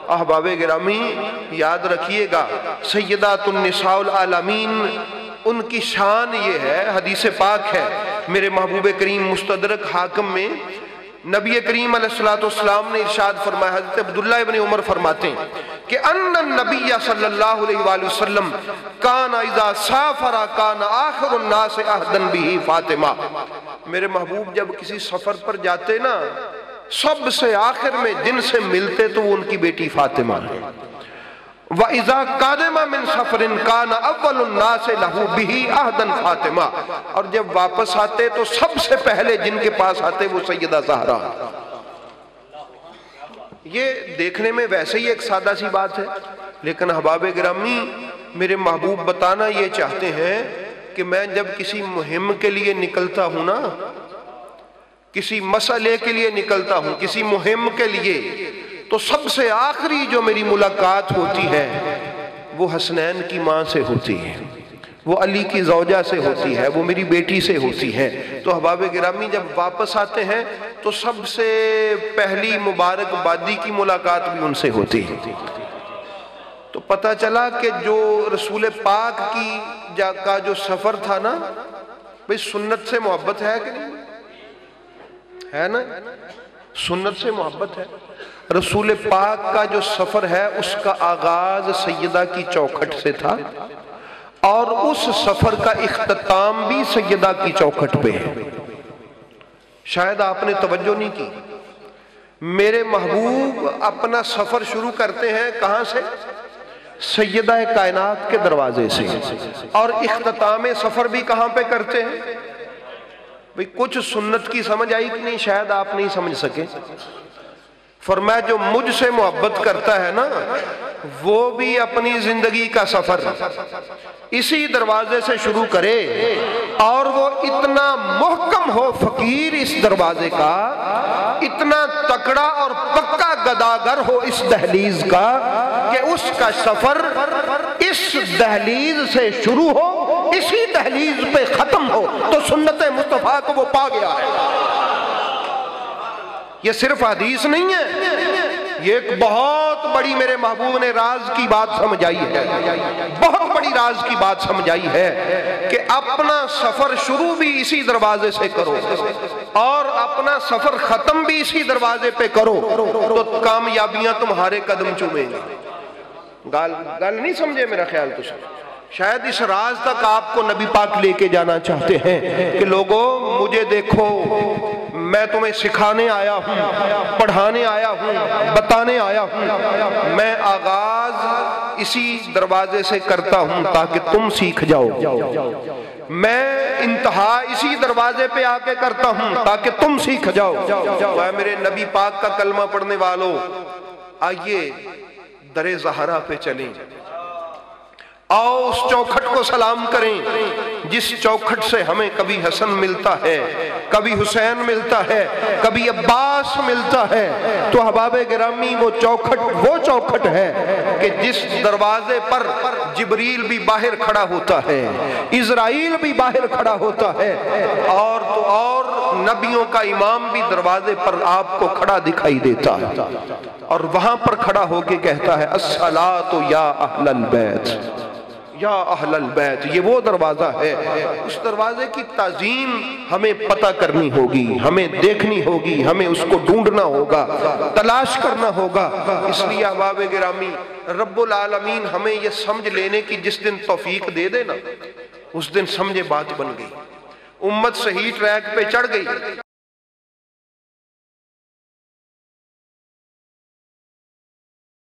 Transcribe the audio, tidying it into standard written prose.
احباب گرامی یاد رکھیے گا، سیدات النساء العالمین ان کی شان یہ ہے، حدیث پاک ہے میرے محبوب کریم مستدرک حاکم میں، نبی کریم علیہ السلام نے ارشاد فرمایا، حضرت عبداللہ ابن عمر فرماتے ہیں کہ ان النبی صلی اللہ علیہ وآلہ وسلم کان اذا سافر کان آخر الناس عہدا بہ فاطمہ، میرے محبوب جب کسی سفر پر جاتے نا، سب سے آخر میں جن سے ملتے تو وہ ان کی بیٹی فاطمہ ہے۔ وَإِذَا قَادِمَ مِن سَفَرٍ كَانَ أَوَّلُ النَّاسِ لَهُ بِهِ عَهْدًا فاطمہ، اور جب واپس آتے تو سب سے پہلے جن کے پاس آتے وہ سیدہ زہرا۔ یہ دیکھنے میں ویسے ہی ایک سادہ سی بات ہے، لیکن احباب گرامی میرے محبوب بتانا یہ چاہتے ہیں کہ میں جب کسی مہم کے لیے نکلتا ہوں نا، کسی مسئلے کے لیے نکلتا ہوں، کسی مہم کے لیے، تو سب سے آخری جو میری ملاقات ہوتی ہے وہ حسنین کی ماں سے ہوتی ہے، وہ علی کی زوجہ سے ہوتی ہے، وہ میری بیٹی سے ہوتی ہے۔ تو احباب گرامی جب واپس آتے ہیں تو سب سے پہلی مبارک بادی کی ملاقات بھی ان سے ہوتی ہے۔ تو پتہ چلا کہ جو رسول پاک کا جو سفر تھا نا، بھئی سنت سے محبت ہے کہ نہیں ہے نا؟ سنت سے محبت ہے۔ رسول پاک کا جو سفر ہے اس کا آغاز سیدہ کی چوکھٹ سے تھا، اور اس سفر کا اختتام بھی سیدہ کی چوکھٹ پہ ہے۔ شاید آپ نے توجہ نہیں کی، میرے محبوب اپنا سفر شروع کرتے ہیں کہاں سے؟ سیدہ کائنات کے دروازے سے، اور اختتام سفر بھی کہاں پہ کرتے ہیں؟ بھئی کچھ سنت کی سمجھ آئی کہ نہیں؟ شاید آپ نہیں سمجھ سکے۔ فرمایا جو مجھ سے محبت کرتا ہے نا، وہ بھی اپنی زندگی کا سفر اسی دروازے سے شروع کرے، اور وہ اتنا محکم ہو فقیر اس دروازے کا، اتنا تکڑا اور پکا گداگر ہو اس دہلیز کا، کہ اس کا سفر اس دہلیز سے شروع ہو، اسی دہلیز پہ ختم ہو، تو سنت مصطفیٰ کو وہ پا گیا ہے۔ یہ صرف حدیث نہیں ہے، یہ ایک بہت بڑی میرے محبوب نے راز کی بات سمجھائی ہے، بہت بڑی راز کی بات سمجھائی ہے کہ اپنا سفر شروع بھی اسی دروازے سے کرو، اور اپنا سفر ختم بھی اسی دروازے پہ کرو، تو کامیابیاں تمہارے قدم چومیں گی۔ گال نہیں سمجھے میرا خیال تو شاید اس راز تک آپ کو نبی پاک لے کے جانا چاہتے ہیں کہ لوگوں مجھے دیکھو، میں تمہیں سکھانے آیا ہوں، پڑھانے آیا ہوں، بتانے آیا ہوں، میں آغاز اسی دروازے سے کرتا ہوں تاکہ تم سیکھ جاؤ، میں انتہا اسی دروازے پہ آ کے کرتا ہوں تاکہ تم سیکھ جاؤ۔ اے میرے نبی پاک کا کلمہ پڑھنے والوں، آئیے در زہرا پہ چلیں، آؤ اس چوکھٹ کو سلام کریں جس چوکھٹ سے ہمیں کبھی حسن ملتا ہے، کبھی حسین ملتا ہے، کبھی عباس ملتا ہے۔ تو احباب گرامی وہ چوکھٹ ہے کہ جس دروازے پر جبریل بھی باہر کھڑا ہوتا ہے، اسرائیل بھی باہر کھڑا ہوتا ہے، اور نبیوں کا امام بھی دروازے پر آپ کو کھڑا دکھائی دیتا ہے، اور وہاں پر کھڑا ہو کے کہتا ہے الصلاۃ یا اہل البیت، یا اہل البیت۔ یہ وہ دروازہ ہے، اس دروازے کی تعظیم ہمیں پتہ کرنی ہوگی، ہمیں دیکھنی ہوگی، ہمیں اس کو ڈھونڈنا ہوگا، تلاش کرنا ہوگا۔ اس لیے احباب گرامی رب العالمین ہمیں یہ سمجھ لینے کی جس دن توفیق دے دے نا، اس دن سمجھے بات بن گئی، امت صحیح ٹریک پہ چڑھ گئی۔